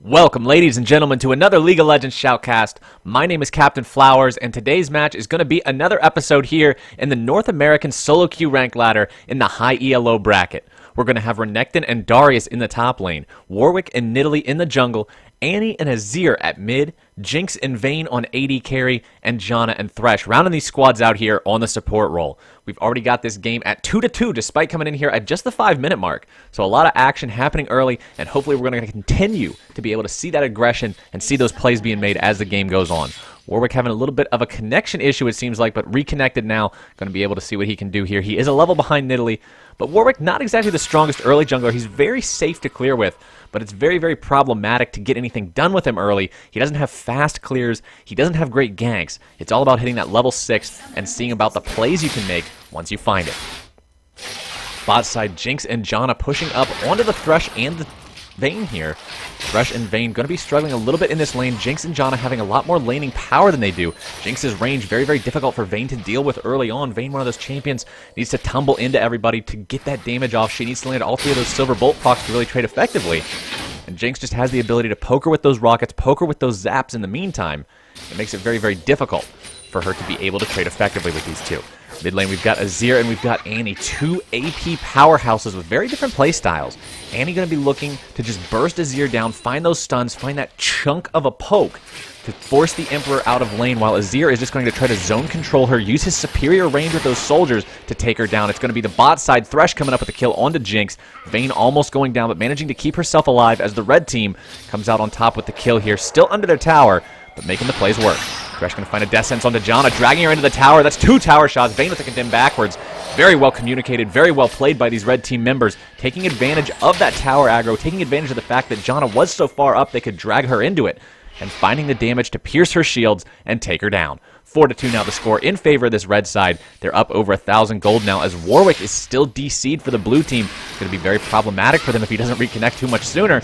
Welcome, ladies and gentlemen, to another League of Legends Shoutcast. My name is CaptainFlowers, and today's match is going to be another episode here in the North American SoloQ rank ladder in the high ELO bracket. We're going to have Renekton and Darius in the top lane, Warwick and Nidalee in the jungle, Annie and Azir at mid, Jinx and Vayne on AD carry, and Janna and Thresh rounding these squads out here on the support role. We've already got this game at 2-2 despite coming in here at just the 5-minute mark. So a lot of action happening early, and hopefully we're going to continue to be able to see that aggression and see those plays being made as the game goes on. Warwick having a little bit of a connection issue, it seems like, but reconnected now. Going to be able to see what he can do here. He is a level behind Nidalee, but Warwick not exactly the strongest early jungler. He's very safe to clear with, but it's very, very problematic to get anything done with him early. He doesn't have fast clears. He doesn't have great ganks. It's all about hitting that level 6 and seeing about the plays you can make once you find it. Bot side, Jinx and Janna pushing up onto the Thresh and the Vayne here. Thresh and Vayne going to be struggling a little bit in this lane. Jinx and Janna having a lot more laning power than they do. Jinx's range very, very difficult for Vayne to deal with early on. Vayne, one of those champions, needs to tumble into everybody to get that damage off. She needs to land all 3 of those silver bolt procs to really trade effectively. And Jinx just has the ability to poker with those rockets, poker with those zaps in the meantime. It makes it very, very difficult for her to be able to trade effectively with these two. Mid lane, we've got Azir and we've got Annie. 2 AP powerhouses with very different play styles. Annie going to be looking to just burst Azir down, find those stuns, find that chunk of a poke to force the Emperor out of lane, while Azir is just going to try to zone control her, use his superior range with those soldiers to take her down. It's going to be the bot side, Thresh coming up with the kill onto Jinx. Vayne almost going down, but managing to keep herself alive as the red team comes out on top with the kill here. Still under their tower, but making the plays work. Thresh going to find a death sense onto Janna, dragging her into the tower. That's 2 tower shots. Vayne with the condemn backwards. Very well communicated, very well played by these red team members, taking advantage of that tower aggro, taking advantage of the fact that Janna was so far up they could drag her into it, and finding the damage to pierce her shields and take her down. 4-2 now the score in favor of this red side. They're up over 1,000 gold now as Warwick is still DC'd for the blue team. It's going to be very problematic for them if he doesn't reconnect too much sooner.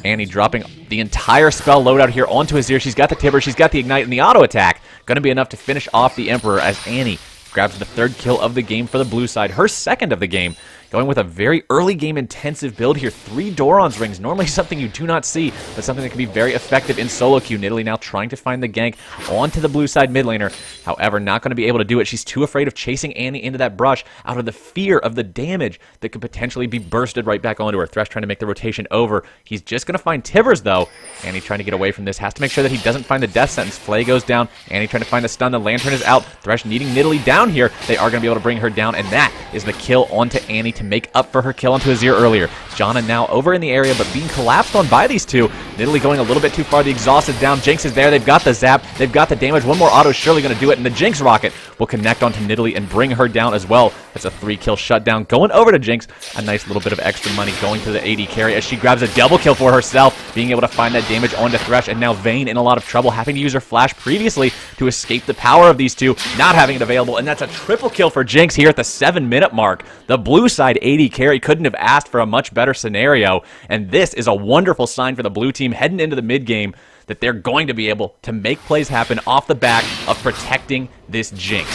Annie dropping the entire spell loadout here onto Azir. She's got the Tibber, she's got the Ignite, and the auto attack. Going to be enough to finish off the Emperor as Annie grabs the 3rd kill of the game for the blue side, her 2nd of the game. Going with a very early game intensive build here. 3 Doran's rings, normally something you do not see, but something that can be very effective in SoloQ. Nidalee now trying to find the gank onto the blue side mid laner. However, not going to be able to do it. She's too afraid of chasing Annie into that brush out of the fear of the damage that could potentially be bursted right back onto her. Thresh trying to make the rotation over. He's just going to find Tibbers though. Annie trying to get away from this. Has to make sure that he doesn't find the death sentence. Flay goes down. Annie trying to find the stun. The lantern is out. Thresh needing Nidalee down here. They are going to be able to bring her down, and that is the kill onto Annie to make up for her kill onto Azir earlier. Janna now over in the area, but being collapsed on by these two. Nidalee going a little bit too far. The exhaust is down. Jinx is there. They've got the zap. They've got the damage. One more auto is surely going to do it, and the Jinx rocket will connect onto Nidalee and bring her down as well. That's a 3-kill shutdown. Going over to Jinx. A nice little bit of extra money going to the AD carry as she grabs a double kill for herself, being able to find that damage onto Thresh, and now Vayne in a lot of trouble, having to use her flash previously to escape the power of these two, not having it available, and that's a triple kill for Jinx here at the 7-minute mark. The blue side AD carry couldn't have asked for a much better scenario, and this is a wonderful sign for the blue team heading into the mid game that they're going to be able to make plays happen off the back of protecting this Jinx.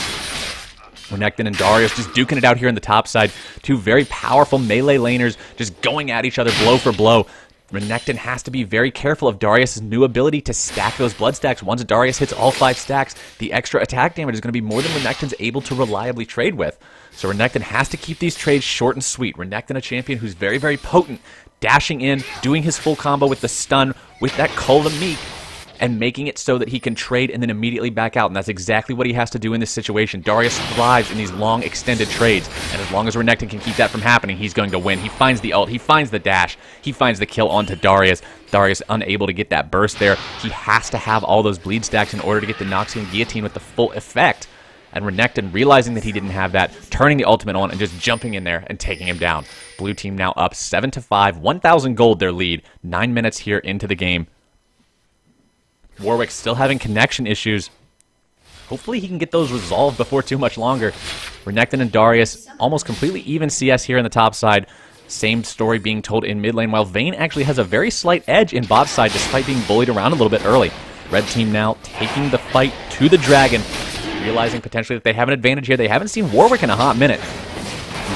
Renekton and Darius just duking it out here in the top side. 2 very powerful melee laners just going at each other blow for blow. Renekton has to be very careful of Darius' new ability to stack those blood stacks. Once Darius hits all 5 stacks, the extra attack damage is going to be more than Renekton's able to reliably trade with. So Renekton has to keep these trades short and sweet. Renekton, a champion who's very, very potent, dashing in, doing his full combo with the stun, with that Call the Meek, and making it so that he can trade and then immediately back out. And that's exactly what he has to do in this situation. Darius thrives in these long, extended trades. And as long as Renekton can keep that from happening, he's going to win. He finds the ult. He finds the dash. He finds the kill onto Darius. Darius unable to get that burst there. He has to have all those bleed stacks in order to get the Noxian Guillotine with the full effect. And Renekton, realizing that he didn't have that, turning the ultimate on and just jumping in there and taking him down. Blue team now up 7-5. 1,000 gold their lead. 9 minutes here into the game. Warwick still having connection issues. Hopefully he can get those resolved before too much longer. Renekton and Darius almost completely even CS here in the top side. Same story being told in mid lane, while Vayne actually has a very slight edge in bot side despite being bullied around a little bit early. Red team now taking the fight to the dragon, realizing potentially that they have an advantage here. They haven't seen Warwick in a hot minute.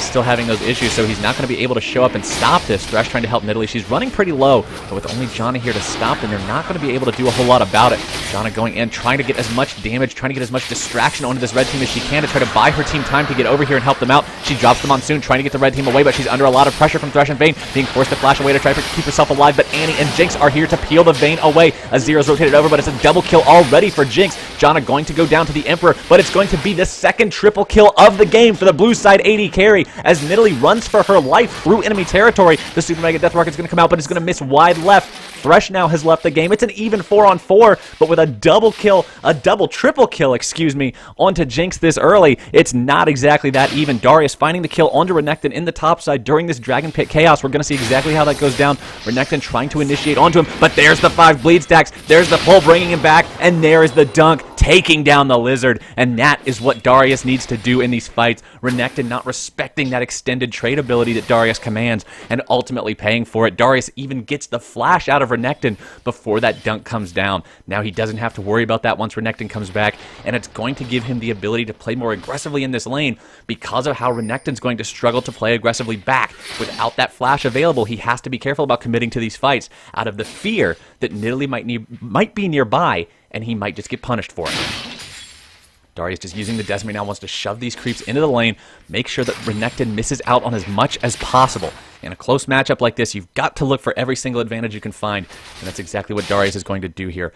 he's still having those issues, so he's not going to be able to show up and stop this. Thresh trying to help Nidalee. She's running pretty low, but with only Janna here to stop them, they're not going to be able to do a whole lot about it. Janna going in, trying to get as much damage, trying to get as much distraction onto this red team as she can to try to buy her team time to get over here and help them out. She drops the Monsoon, trying to get the red team away, but she's under a lot of pressure from Thresh and Vayne, being forced to flash away to try to keep herself alive, but Annie and Jinx are here to peel the Vayne away. Azira's rotated over, but it's a double kill already for Jinx. Janna going to go down to the Emperor, but it's going to be the second triple kill of the game for the blue side AD carry as Nidalee runs for her life through enemy territory. The Super Mega Death Rocket's going to come out, but it's going to miss wide left. Thresh now has left the game. It's an even 4-on-4, but with a triple kill, excuse me, onto Jinx this early, it's not exactly that even. Darius finding the kill onto Renekton in the top side during this Dragon Pit chaos. We're going to see exactly how that goes down. Renekton trying to initiate onto him, but there's the 5 bleed stacks. There's the pull bringing him back, and there is the dunk taking down the Lizard, and that is what Darius needs to do in these fights. Renekton not respecting that extended trade ability that Darius commands and ultimately paying for it. Darius even gets the flash out of Renekton before that dunk comes down. Now he doesn't have to worry about that once Renekton comes back, and it's going to give him the ability to play more aggressively in this lane because of how Renekton's going to struggle to play aggressively back. Without that flash available, he has to be careful about committing to these fights out of the fear that Nidalee might be nearby and he might just get punished for it. Darius just using the Decimate now, wants to shove these creeps into the lane, make sure that Renekton misses out on as much as possible. In a close matchup like this, you've got to look for every single advantage you can find, and that's exactly what Darius is going to do here.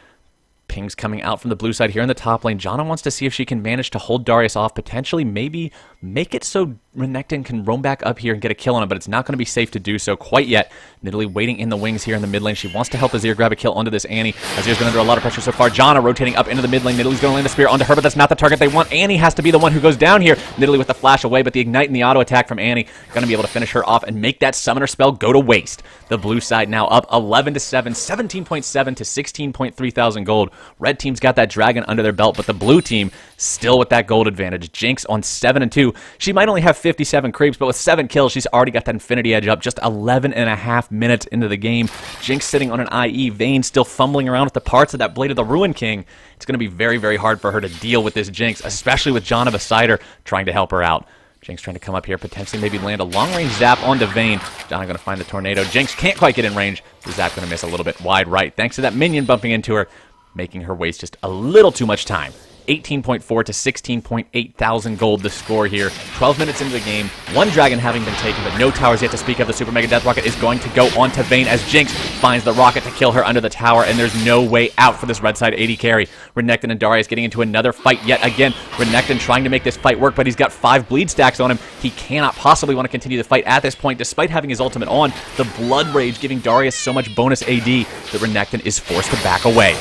Pings coming out from the blue side here in the top lane. Janna wants to see if she can manage to hold Darius off, potentially maybe make it so Renekton can roam back up here and get a kill on him, but it's not going to be safe to do so quite yet. Nidalee waiting in the wings here in the mid lane. She wants to help Azir grab a kill onto this Annie. Azir's been under a lot of pressure so far. Janna rotating up into the mid lane. Nidalee's going to land a spear onto her, but that's not the target they want. Annie has to be the one who goes down here. Nidalee with the flash away, but the ignite and the auto attack from Annie going to be able to finish her off and make that summoner spell go to waste. The blue side now up 11-7, 17.7 to 16.3 thousand gold. Red team's got that dragon under their belt, but the blue team still with that gold advantage. Jinx on 7-2. She might only have 57 creeps, but with 7 kills, she's already got that Infinity Edge up just 11.5 minutes into the game. Jinx sitting on an IE. Vayne still fumbling around with the parts of that Blade of the Ruin King. It's going to be very, very hard for her to deal with this Jinx, especially with Janna beside her trying to help her out. Jinx trying to come up here, potentially maybe land a long-range zap onto Vayne. Janna going to find the tornado. Jinx can't quite get in range. The zap going to miss a little bit wide right, thanks to that minion bumping into her, making her waste just a little too much time. 18.4 to 16.8 thousand gold the score here. 12 minutes into the game, 1 dragon having been taken, but no towers yet to speak of. The Super Mega Death Rocket is going to go onto Vayne as Jinx finds the rocket to kill her under the tower, and there's no way out for this red side AD carry. Renekton and Darius getting into another fight yet again. Renekton trying to make this fight work, but he's got 5 bleed stacks on him. He cannot possibly want to continue the fight at this point, despite having his ultimate on. The Blood Rage giving Darius so much bonus AD that Renekton is forced to back away.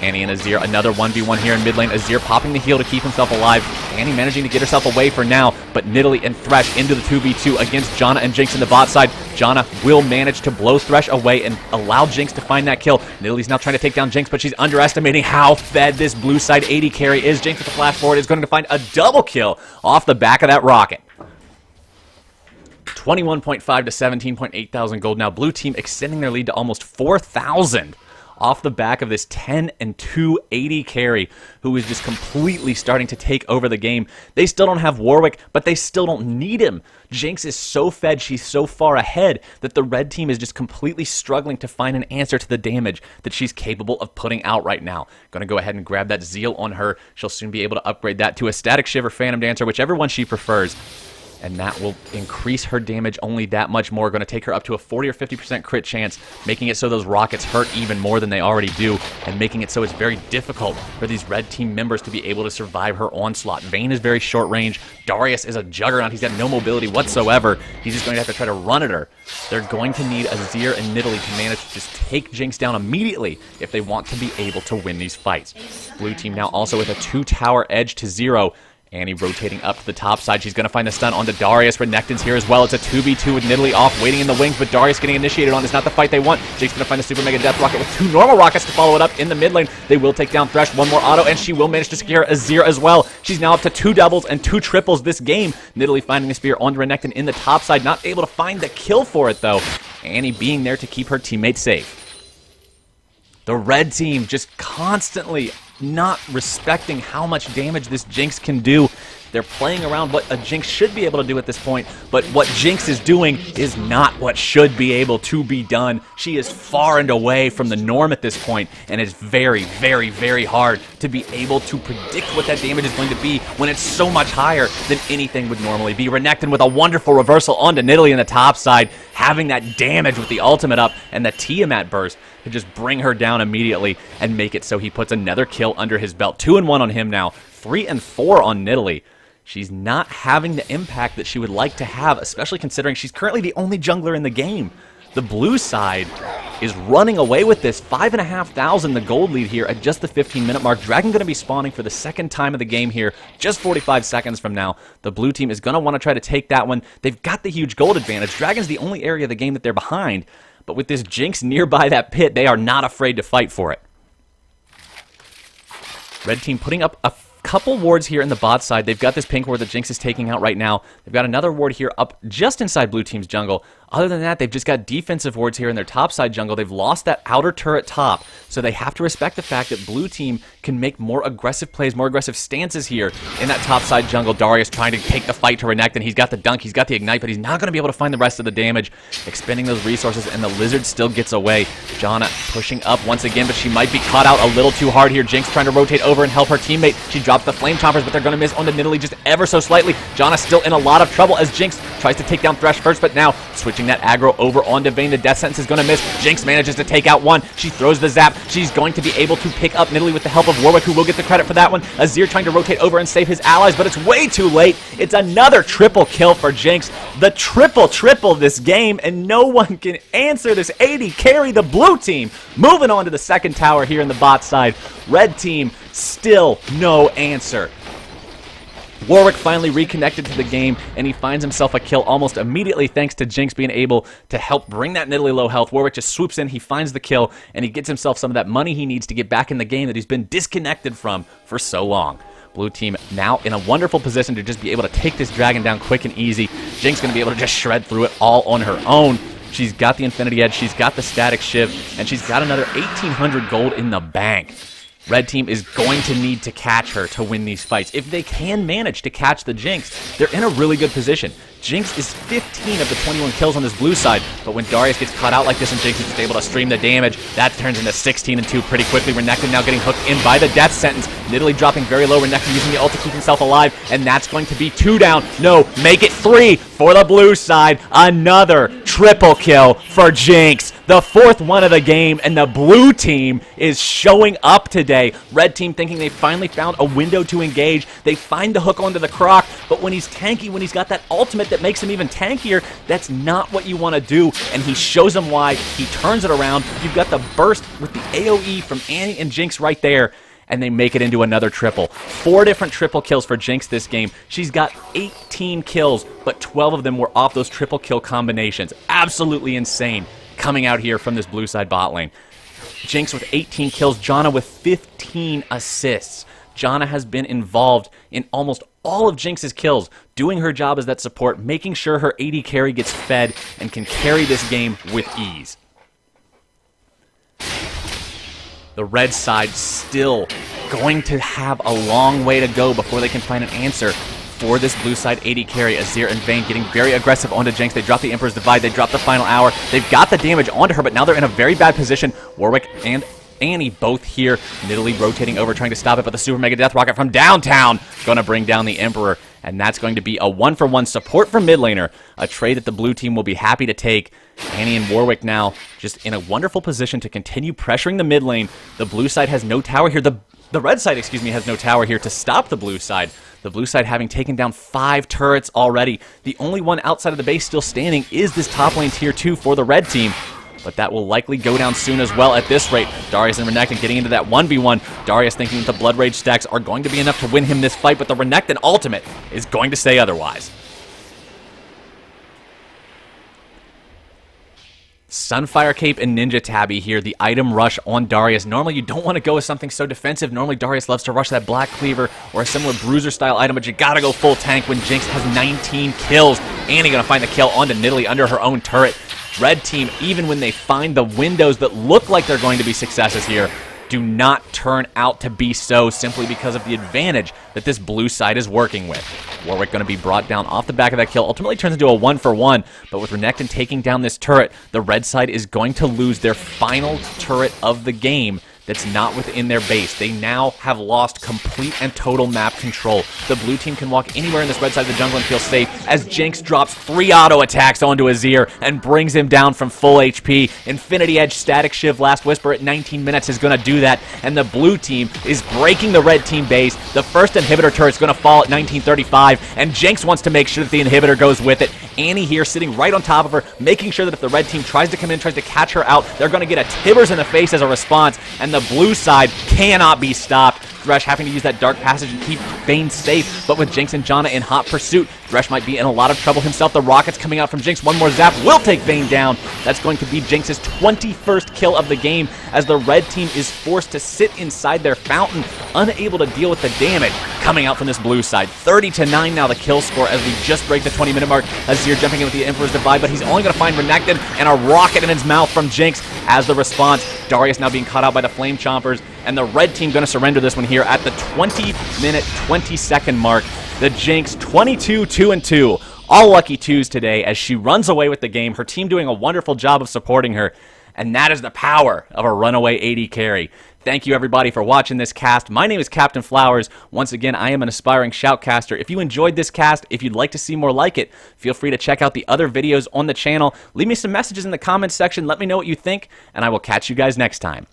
Annie and Azir, another 1v1 here in mid lane. Azir popping the heal to keep himself alive. Annie managing to get herself away for now, but Nidalee and Thresh into the 2v2 against Janna and Jinx in the bot side. Janna will manage to blow Thresh away and allow Jinx to find that kill. Nidalee's now trying to take down Jinx, but she's underestimating how fed this blue side AD carry is. Jinx with the flash forward is going to find a double kill off the back of that rocket. 21.5 to 17.8 thousand gold. Now blue team extending their lead to almost 4,000. Off the back of this 10-2 AD carry, who is just completely starting to take over the game. They still don't have Warwick, but they still don't need him. Jinx is so fed, she's so far ahead, that the red team is just completely struggling to find an answer to the damage that she's capable of putting out right now. Gonna go ahead and grab that Zeal on her. She'll soon be able to upgrade that to a Static Shiver Phantom Dancer, whichever one she prefers. And that will increase her damage only that much more. Going to take her up to a 40 or 50% crit chance, making it so those rockets hurt even more than they already do, and making it so it's very difficult for these red team members to be able to survive her onslaught. Vayne is very short range. Darius is a juggernaut. He's got no mobility whatsoever. He's just going to have to try to run at her. They're going to need Azir and Nidalee to manage to just take Jinx down immediately if they want to be able to win these fights. Blue team now also with a 2-tower edge to 0. Annie rotating up to the top side. She's going to find the stun onto Darius. Renekton's here as well. It's a 2v2 with Nidalee off, waiting in the wings, but Darius getting initiated on. It's not the fight they want. Jake's going to find the Super Mega Death Rocket with 2 normal rockets to follow it up in the mid lane. They will take down Thresh. 1 more auto, and she will manage to secure Azir as well. She's now up to 2 doubles and 2 triples this game. Nidalee finding the spear on Renekton in the top side. Not able to find the kill for it, though. Annie being there to keep her teammates safe. The red team just constantly not respecting how much damage this Jinx can do. They're playing around what a Jinx should be able to do at this point, but what Jinx is doing is not what should be able to be done. She is far and away from the norm at this point, and it's very, very, very hard to be able to predict what that damage is going to be when it's so much higher than anything would normally be. Renekton with a wonderful reversal onto Nidalee in the top side, having that damage with the ultimate up and the Tiamat burst to just bring her down immediately and make it so he puts another kill under his belt. 2-1 on him now, 3-4 on Nidalee. She's not having the impact that she would like to have, especially considering she's currently the only jungler in the game. The blue side is running away with this. 5,500 the gold lead here at just the 15-minute mark. Dragon going to be spawning for the second time of the game here, just 45 seconds from now. The blue team is going to want to try to take that one. They've got the huge gold advantage. Dragon's the only area of the game that they're behind, but with this Jinx nearby that pit, they are not afraid to fight for it. Red team putting up a couple wards here in the bot side. They've got this pink ward that Jinx is taking out right now. They've got another ward here up just inside blue team's jungle. Other than that, they've just got defensive wards here in their top side jungle. They've lost that outer turret top, so they have to respect the fact that blue team can make more aggressive plays, more aggressive stances here in that top side jungle. Darius trying to take the fight to Renekton. He's got the dunk, he's got the ignite, but he's not going to be able to find the rest of the damage, expending those resources, and the lizard still gets away. Janna pushing up once again, but she might be caught out a little too hard here. Jinx trying to rotate over and help her teammate. She drops the flame chompers, but they're going to miss onto Nidalee just ever so slightly. Janna still in a lot of trouble as Jinx tries to take down Thresh first, but now switching that aggro over onto Vayne. The death sentence is going to miss. Jinx manages to take out one. She throws the zap. She's going to be able to pick up Nidalee with the help of Warwick, who will get the credit for that one. Azir trying to rotate over and save his allies, but it's way too late. It's another triple kill for Jinx. The triple this game, and no one can answer this AD carry. The blue team moving on to the second tower here in the bot side. Red team still no answer. Warwick finally reconnected to the game, and he finds himself a kill almost immediately thanks to Jinx being able to help bring that Nidalee low health. Warwick just swoops in, he finds the kill, and he gets himself some of that money he needs to get back in the game that he's been disconnected from for so long. Blue team now in a wonderful position to just be able to take this dragon down quick and easy. Jinx going to be able to just shred through it all on her own. She's got the Infinity Edge, she's got the Static Shift, and she's got another 1,800 gold in the bank. Red team is going to need to catch her to win these fights. If they can manage to catch the Jinx, they're in a really good position. Jinx is 15 of the 21 kills on this blue side, but when Darius gets caught out like this and Jinx is just able to stream the damage, that turns into 16-2 pretty quickly. Renekton now getting hooked in by the death sentence. Nidalee dropping very low. Renekton using the ult to keep himself alive, and that's going to be 2 down. No, make it 3 for the blue side. Another triple kill for Jinx. The 4th one of the game, and the blue team is showing up today. Red team thinking they finally found a window to engage. They find the hook onto the Croc, but when he's tanky, when he's got that ultimate that makes him even tankier, that's not what you want to do, and he shows them why. He turns it around. You've got the burst with the AoE from Annie and Jinx right there, and they make it into another triple. 4 different triple kills for Jinx this game. She's got 18 kills, but 12 of them were off those triple kill combinations. Absolutely insane coming out here from this blue side bot lane. Jinx with 18 kills, Janna with 15 assists. Janna has been involved in almost all of Jinx's kills, doing her job as that support, making sure her AD carry gets fed and can carry this game with ease. The red side still going to have a long way to go before they can find an answer for this blue side AD carry. Azir and Vayne getting very aggressive onto Jinx. They drop the Emperor's Divide. They drop the final hour. They've got the damage onto her, but now they're in a very bad position. Warwick and Annie both here. Nidalee rotating over, trying to stop it, but the Super Mega Death Rocket from downtown going to bring down the Emperor, and that's going to be a 1-for-1 support from mid laner, a trade that the blue team will be happy to take. Annie and Warwick now just in a wonderful position to continue pressuring the mid lane. The blue side has no tower here. The red side, has no tower here to stop the blue side. The blue side having taken down 5 turrets already. The only one outside of the base still standing is this top lane tier 2 for the red team, but that will likely go down soon as well at this rate. Darius and Renekton getting into that 1v1. Darius thinking that the Blood Rage stacks are going to be enough to win him this fight, but the Renekton ultimate is going to say otherwise. Sunfire Cape and Ninja Tabby here, the item rush on Darius. Normally you don't want to go with something so defensive. Normally Darius loves to rush that Black Cleaver or a similar Bruiser style item, but you gotta go full tank when Jinx has 19 kills. Annie gonna find the kill onto Nidalee under her own turret. Red team, even when they find the windows that look like they're going to be successes here, do not turn out to be so, simply because of the advantage that this blue side is working with. Warwick going to be brought down off the back of that kill. Ultimately turns into a 1-for-1, but with Renekton taking down this turret, the red side is going to lose their final turret of the game that's not within their base. They now have lost complete and total map control. The blue team can walk anywhere in this red side of the jungle and feel safe, as Jinx drops 3 auto attacks onto Azir and brings him down from full HP. Infinity Edge, Static Shiv, Last Whisper at 19 minutes is going to do that, and the blue team is breaking the red team base. The first inhibitor turret is going to fall at 1935, and Jinx wants to make sure that the inhibitor goes with it. Annie here sitting right on top of her, making sure that if the red team tries to come in, tries to catch her out, they're going to get a Tibbers in the face as a response, and the blue side cannot be stopped. Thresh having to use that Dark Passage and keep Vayne safe, but with Jinx and Janna in hot pursuit, Thresh might be in a lot of trouble himself. The rockets coming out from Jinx. One more zap will take Vayne down. That's going to be Jinx's 21st kill of the game, as the red team is forced to sit inside their fountain, unable to deal with the damage coming out from this blue side. 30-9 now the kill score as we just break the 20-minute mark. Azir jumping in with the Emperor's Divide, but he's only going to find Renekton and a rocket in his mouth from Jinx as the response. Darius now being caught out by the Flame Chompers, and the red team going to surrender this one here at the 20-minute, 20-second mark. The Jinx 22-2-2. All lucky twos today as she runs away with the game. Her team doing a wonderful job of supporting her. And that is the power of a runaway AD carry. Thank you, everybody, for watching this cast. My name is Captain Flowers. Once again, I am an aspiring shoutcaster. If you enjoyed this cast, if you'd like to see more like it, feel free to check out the other videos on the channel. Leave me some messages in the comments section. Let me know what you think, and I will catch you guys next time.